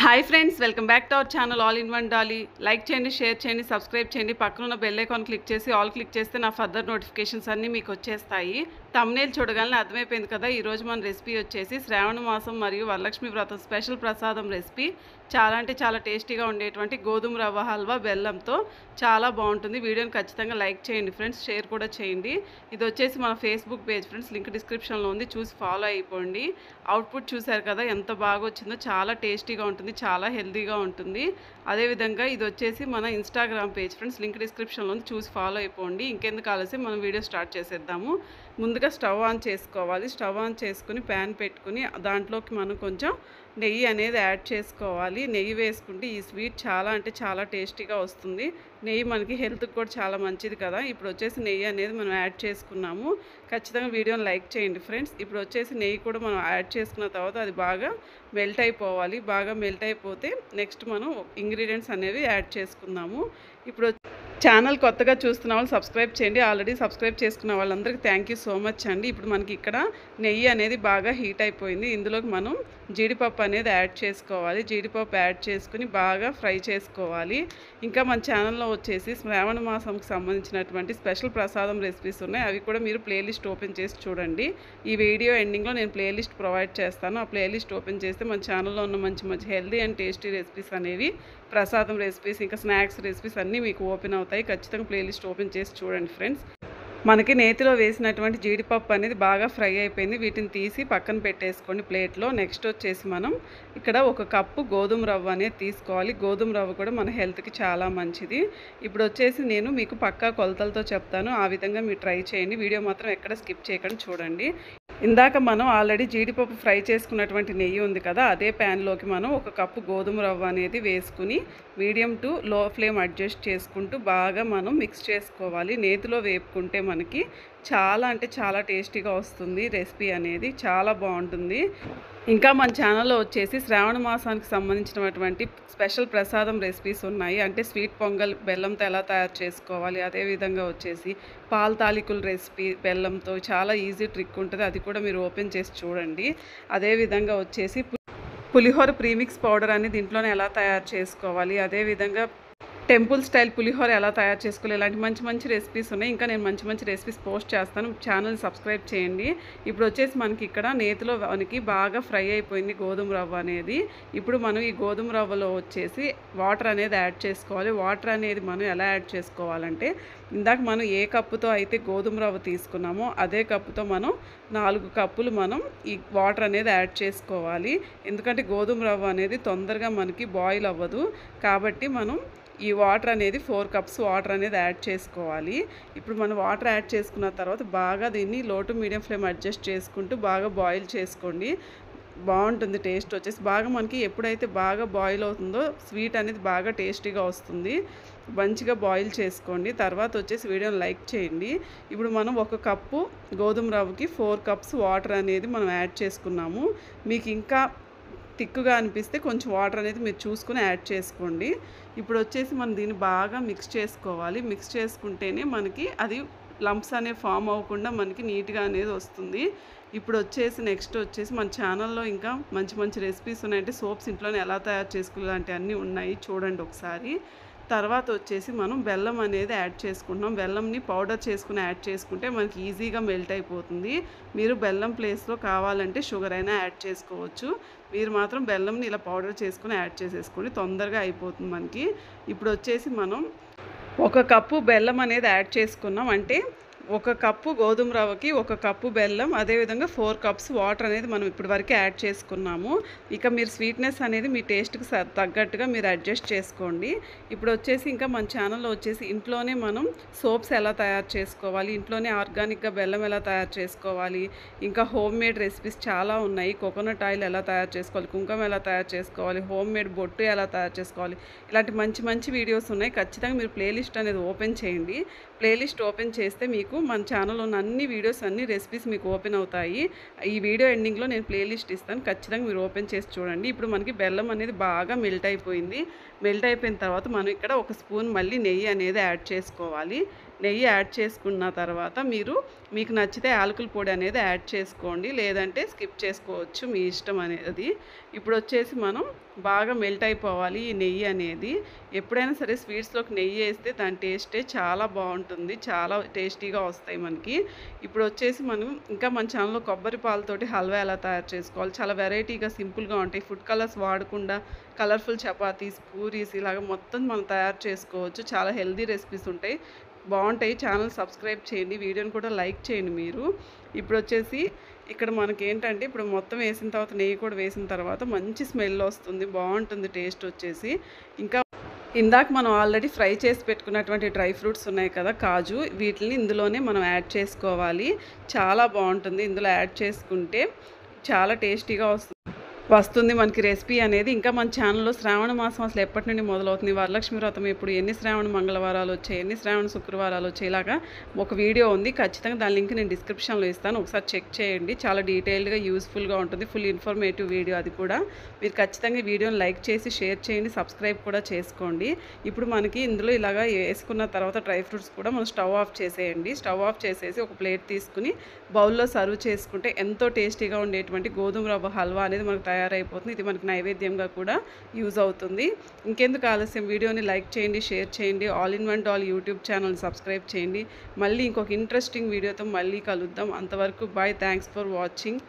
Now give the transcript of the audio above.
Hi friends, welcome back to our channel all in one Dolly. Like చేయండి, share చేయండి, subscribe చేయండి. పక్కన ఉన్న బెల్ ఐకాన్ క్లిక్ చేసి ఆల్ క్లిక్ చేస్తే నా ఫర్దర్ నోటిఫికేషన్స్ అన్నీ మీకు వచ్చేస్తాయి. థంబ్నెయిల్ చూడగానే అర్థమైపోయింది కదా. ఈరోజు మన రెసిపీ వచ్చేసి శ్రావణ మాసం మరియు వరలక్ష్మి వ్రతం స్పెషల్ ప్రసాదం రెసిపీ. చాలా అంటే చాలా టేస్టీగా ఉండేటువంటి గోధుమ రవ్వ హల్వా బెల్లంతో చాలా బాగుంటుంది. వీడియోని ఖచ్చితంగా లైక్ చేయండి ఫ్రెండ్స్, షేర్ కూడా చేయండి. ఇది వచ్చేసి మన ఫేస్బుక్ పేజ్ ఫ్రెండ్స్, లింక్ డిస్క్రిప్షన్లో ఉంది, చూసి ఫాలో అయిపోండి. అవుట్పుట్ చూసారు కదా ఎంత బాగా వచ్చిందో. చాలా టేస్టీగా ఉంటుంది, చాలా హెల్తీగా ఉంటుంది. అదేవిధంగా ఇది వచ్చేసి మన ఇన్స్టాగ్రామ్ పేజ్ ఫ్రెండ్స్, లింక్ డిస్క్రిప్షన్లో ఉంది, చూసి ఫాలో అయిపోండి. ఇంకెందుకు ఆలస్యం, మనం వీడియో స్టార్ట్ చేసేద్దాము. ముందుగా స్టవ్ ఆన్ చేసుకోవాలి. స్టవ్ ఆన్ చేసుకుని ప్యాన్ పెట్టుకుని దాంట్లోకి మనం కొంచెం నెయ్యి అనేది యాడ్ చేసుకోవాలి. నెయ్యి వేసుకుంటే ఈ స్వీట్ చాలా అంటే చాలా టేస్టీగా వస్తుంది. నెయ్యి మనకి హెల్త్కి కూడా చాలా మంచిది కదా. ఇప్పుడు వచ్చేసి నెయ్యి అనేది మనం యాడ్ చేసుకున్నాము. ఖచ్చితంగా వీడియోని లైక్ చేయండి ఫ్రెండ్స్. ఇప్పుడు వచ్చేసి నెయ్యి కూడా మనం యాడ్ చేసుకున్న తర్వాత అది బాగా మెల్ట్ అయిపోవాలి. బాగా మెల్ట్ అయిపోతే నెక్స్ట్ మనం ఇంగ్రీడియంట్స్ అనేవి యాడ్ చేసుకుందాము. ఇప్పుడు ఛానల్ కొత్తగా చూస్తున్న వాళ్ళు సబ్స్క్రైబ్ చేయండి. ఆల్రెడీ సబ్స్క్రైబ్ చేసుకున్న వాళ్ళందరికీ థ్యాంక్ యూ సో మచ్ అండి. ఇప్పుడు మనకి ఇక్కడ నెయ్యి అనేది బాగా హీట్ అయిపోయింది. ఇందులోకి మనం జీడిపప్పు అనేది యాడ్ చేసుకోవాలి. జీడిపప్పు యాడ్ చేసుకుని బాగా ఫ్రై చేసుకోవాలి. ఇంకా మన ఛానల్లో వచ్చేసి శ్రావణ మాసంకి సంబంధించినటువంటి స్పెషల్ ప్రసాదం రెసిపీస్ ఉన్నాయి. అవి కూడా మీరు ప్లేలిస్ట్ ఓపెన్ చేసి చూడండి. ఈ వీడియో ఎండింగ్లో నేను ప్లేలిస్ట్ ప్రొవైడ్ చేస్తాను. ఆ ప్లేలిస్ట్ ఓపెన్ చేస్తే మన ఛానల్లో ఉన్న మంచి మంచి హెల్తీ అండ్ టేస్టీ రెసిపీస్ అనేవి, ప్రసాదం రెసిపీస్, ఇంకా స్నాక్స్ రెసిపీస్ అన్నీ మీకు ఓపెన్ అవుతాయి. ఖచ్చితంగా ప్లేలిస్ట్ ఓపెన్ చేసి చూడండి ఫ్రెండ్స్. మనకి నేతిలో వేసినటువంటి జీడిపప్పు అనేది బాగా ఫ్రై అయిపోయింది. వీటిని తీసి పక్కన పెట్టేసుకోండి ప్లేట్లో. నెక్స్ట్ వచ్చేసి మనం ఇక్కడ 1 కప్పు గోధుమ రవ్వ అనేది తీసుకోవాలి. గోధుమ రవ్వ కూడా మన హెల్త్కి చాలా మంచిది. ఇప్పుడు వచ్చేసి నేను మీకు పక్కా కొలతలతో చెప్తాను, ఆ విధంగా మీరు ట్రై చేయండి. వీడియో మాత్రం ఎక్కడ స్కిప్ చేయకుండా చూడండి. ఇందాక మనం ఆల్రెడీ జీడిపప్పు ఫ్రై చేసుకున్నటువంటి నెయ్యి ఉంది కదా, అదే ప్యాన్లోకి మనం 1 కప్పు గోధుమ రవ్వ అనేది వేసుకుని మీడియం టు లో ఫ్లేమ్ అడ్జస్ట్ చేసుకుంటూ బాగా మనం మిక్స్ చేసుకోవాలి. నేతిలో వేపుకుంటే మనకి చాలా అంటే చాలా టేస్టీగా వస్తుంది. రెసిపీ అనేది చాలా బాగుంటుంది. ఇంకా మన ఛానల్లో వచ్చేసి శ్రావణ మాసానికి సంబంధించినటువంటి స్పెషల్ ప్రసాదం రెసిపీస్ ఉన్నాయి. అంటే స్వీట్ పొంగల్ బెల్లంతో ఎలా తయారు చేసుకోవాలి, అదేవిధంగా వచ్చేసి పాల తాలికల రెసిపీ బెల్లంతో చాలా ఈజీ ట్రిక్ ఉంటుంది. అది కూడా మీరు ఓపెన్ చేసి చూడండి. అదేవిధంగా వచ్చేసి పులిహోర ప్రీమిక్స్ పౌడర్ అనేది ఇంట్లోనే ఎలా తయారు చేసుకోవాలి, అదేవిధంగా టెంపుల్ స్టైల్ పులిహోర ఎలా తయారు చేసుకోవాలి, ఇలాంటి మంచి మంచి రెసిపీస్ ఉన్నాయి. ఇంకా నేను మంచి మంచి రెసిపీస్ పోస్ట్ చేస్తాను, ఛానల్ సబ్స్క్రైబ్ చేయండి. ఇప్పుడు వచ్చేసి మనకి ఇక్కడ నేతిలో మనకి బాగా ఫ్రై అయిపోయింది గోధుమ రవ్వ అనేది. ఇప్పుడు మనం ఈ గోధుమ రవ్వలో వచ్చేసి వాటర్ అనేది యాడ్ చేసుకోవాలి. వాటర్ అనేది మనం ఎలా యాడ్ చేసుకోవాలంటే, ఇందాక మనం ఏ కప్పుతో అయితే గోధుమ రవ్వ తీసుకున్నామో అదే కప్పుతో మనం 4 కప్పులు మనం ఈ వాటర్ అనేది యాడ్ చేసుకోవాలి. ఎందుకంటే గోధుమ రవ్వ అనేది తొందరగా మనకి బాయిల్ అవ్వదు. కాబట్టి మనం ఈ వాటర్ అనేది 4 కప్స్ వాటర్ అనేది యాడ్ చేసుకోవాలి. ఇప్పుడు మనం వాటర్ యాడ్ చేసుకున్న తర్వాత బాగా దీన్ని లో టు మీడియం ఫ్లేమ్ అడ్జస్ట్ చేసుకుంటూ బాగా బాయిల్ చేసుకోండి. బాగుంటుంది టేస్ట్ వచ్చేసి. బాగా మనకి ఎప్పుడైతే బాగా బాయిల్ అవుతుందో స్వీట్ అనేది బాగా టేస్టీగా వస్తుంది. మంచిగా బాయిల్ చేసుకోండి. తర్వాత వచ్చేసి వీడియోని లైక్ చేయండి. ఇప్పుడు మనం 1 కప్పు గోధుమ రవ్వకి 4 కప్స్ వాటర్ అనేది మనం యాడ్ చేసుకున్నాము. మీకు ఇంకా తిక్కుగా అనిపిస్తే కొంచెం వాటర్ అనేది మీరు చూసుకుని యాడ్ చేసుకోండి. ఇప్పుడు వచ్చేసి మనం దీన్ని బాగా మిక్స్ చేసుకోవాలి. మిక్స్ చేసుకుంటేనే మనకి అది లంప్స్ అనేవి ఫామ్ అవ్వకుండా మనకి నీట్గా అనేది వస్తుంది. ఇప్పుడు వచ్చేసి నెక్స్ట్ వచ్చేసి మన ఛానల్లో ఇంకా మంచి మంచి రెసిపీస్ ఉన్నాయంటే సోప్స్ ఇంట్లోనే ఎలా తయారు చేసుకోవాలి లాంటివన్నీ ఉన్నాయి, చూడండి ఒకసారి. తర్వాత వచ్చేసి మనం బెల్లం అనేది యాడ్ చేసుకుంటున్నాం. బెల్లంని పౌడర్ చేసుకుని యాడ్ చేసుకుంటే మనకి ఈజీగా మెల్ట్ అయిపోతుంది. మీరు బెల్లం ప్లేస్లో కావాలంటే షుగర్ అయినా యాడ్ చేసుకోవచ్చు. మీరు మాత్రం బెల్లంని ఇలా పౌడర్ చేసుకుని యాడ్ చేసేసుకొని తొందరగా అయిపోతుంది మనకి. ఇప్పుడు వచ్చేసి మనం 1 కప్పు బెల్లం అనేది యాడ్ చేసుకున్నాం. అంటే 1 కప్పు గోధుమ రవ్వకి 1 కప్పు బెల్లం, అదేవిధంగా 4 కప్స్ వాటర్ అనేది మనం ఇప్పటి వరకు యాడ్ చేసుకున్నాము. ఇక మీరు స్వీట్నెస్ అనేది మీ టేస్ట్కి తగ్గట్టుగా మీరు అడ్జస్ట్ చేసుకోండి. ఇప్పుడు వచ్చేసి ఇంకా మన ఛానల్లో వచ్చేసి ఇంట్లోనే మనం సోప్స్ ఎలా తయారు చేసుకోవాలి, ఇంట్లోనే ఆర్గానిక్గా బెల్లం ఎలా తయారు చేసుకోవాలి, ఇంకా హోమ్ మేడ్ రెసిపీస్ చాలా ఉన్నాయి. కోకోనట్ ఆయిల్ ఎలా తయారు చేసుకోవాలి, కుంకుమ ఎలా తయారు చేసుకోవాలి, హోమ్ మేడ్ బొట్టు ఎలా తయారు చేసుకోవాలి, ఇలాంటి మంచి మంచి వీడియోస్ ఉన్నాయి. ఖచ్చితంగా మీరు ప్లేలిస్ట్ అనేది ఓపెన్ చేయండి. ప్లేలిస్ట్ ఓపెన్ చేస్తే మీకు మన ఛానల్లో ఉన్న అన్ని వీడియోస్, అన్ని రెసిపీస్ మీకు ఓపెన్ అవుతాయి. ఈ వీడియో ఎండింగ్లో నేను ప్లేలిస్ట్ ఇస్తాను, ఖచ్చితంగా మీరు ఓపెన్ చేసి చూడండి. ఇప్పుడు మనకి బెల్లం అనేది బాగా మెల్ట్ అయిపోయింది. మెల్ట్ అయిపోయిన తర్వాత మనం ఇక్కడ 1 స్పూన్ మళ్ళీ నెయ్యి అనేది యాడ్ చేసుకోవాలి. నెయ్యి యాడ్ చేసుకున్న తర్వాత మీకు నచ్చితే యాలకుల పొడి అనేది యాడ్ చేసుకోండి, లేదంటే స్కిప్ చేసుకోవచ్చు, మీ ఇష్టం అనేది. ఇప్పుడు వచ్చేసి మనం బాగా మెల్ట్ అయిపోవాలి ఈ నెయ్యి అనేది. ఎప్పుడైనా సరే స్వీట్స్లోకి నెయ్యి వేస్తే దాని టేస్టే చాలా బాగుంటుంది, చాలా టేస్టీగా వస్తాయి మనకి. ఇప్పుడు వచ్చేసి మనం ఇంకా మన ఛానల్లో కొబ్బరి పాలతోటి హల్వా ఎలా తయారు చేసుకోవాలి, చాలా వెరైటీగా సింపుల్గా ఉంటాయి. ఫుడ్ కలర్స్ వాడకుండా కలర్ఫుల్ చపాతీస్, పూరీస్ ఇలాగ మొత్తం మనం తయారు చేసుకోవచ్చు. చాలా హెల్దీ రెసిపీస్ ఉంటాయి, బాగుంటాయి. ఛానల్ సబ్స్క్రైబ్ చేయండి, వీడియోని కూడా లైక్ చేయండి మీరు. ఇప్పుడు వచ్చేసి ఇక్కడ మనకేంటంటే ఇప్పుడు మొత్తం వేసిన తర్వాత నెయ్యి కూడా వేసిన తర్వాత మంచి స్మెల్ వస్తుంది, బాగుంటుంది టేస్ట్ వచ్చేసి. ఇంకా ఇందాక మనం ఆల్రెడీ ఫ్రై చేసి పెట్టుకున్నటువంటి డ్రై ఫ్రూట్స్ ఉన్నాయి కదా, కాజు, వీటిని ఇందులోనే మనం యాడ్ చేసుకోవాలి. చాలా బాగుంటుంది, ఇందులో యాడ్ చేసుకుంటే చాలా టేస్టీగా వస్తుంది మనకి రెసిపీ అనేది. ఇంకా మన ఛానల్లో శ్రావణ మాసం అసలు ఎప్పటి నుండి మొదలవుతుంది, వరలక్ష్మి వ్రతం ఎప్పుడు, ఎన్ని శ్రావణ మంగళవారాలు వచ్చాయి, ఎన్ని శ్రావణ శుక్రవారాలు వచ్చాయి, ఇలాగా ఒక వీడియో ఉంది. ఖచ్చితంగా దాని లింక్ నేను డిస్క్రిప్షన్లో ఇస్తాను, ఒకసారి చెక్ చేయండి. చాలా డీటెయిల్డ్గా యూస్ఫుల్గా ఉంటుంది, ఫుల్ ఇన్ఫర్మేటివ్ వీడియో అది కూడా. మీరు ఖచ్చితంగా ఈ వీడియోని లైక్ చేసి షేర్ చేయండి, సబ్స్క్రైబ్ కూడా చేసుకోండి. ఇప్పుడు మనకి ఇందులో ఇలాగా వేసుకున్న తర్వాత డ్రై ఫ్రూట్స్ కూడా మనం స్టవ్ ఆఫ్ చేసేయండి. స్టవ్ ఆఫ్ చేసేసి ఒక ప్లేట్ తీసుకుని బౌల్లో సర్వ్ చేసుకుంటే ఎంతో టేస్టీగా ఉండేటువంటి గోధుమ రవ్వ హల్వా అనేది మనకు తయారైపోతుంది. ఇది మనకి నైవేద్యంగా కూడా యూజ్ అవుతుంది. ఇంకెందుకు ఆలస్యం, వీడియోని లైక్ చేయండి, షేర్ చేయండి. All in one doll YouTube channel subscribe చేయండి. మళ్ళీ ఇంకొక ఇంట్రెస్టింగ్ వీడియోతో మళ్ళీ కలుద్దాం. అంతవరకు బాయ్, థ్యాంక్స్ ఫర్ వాచింగ్.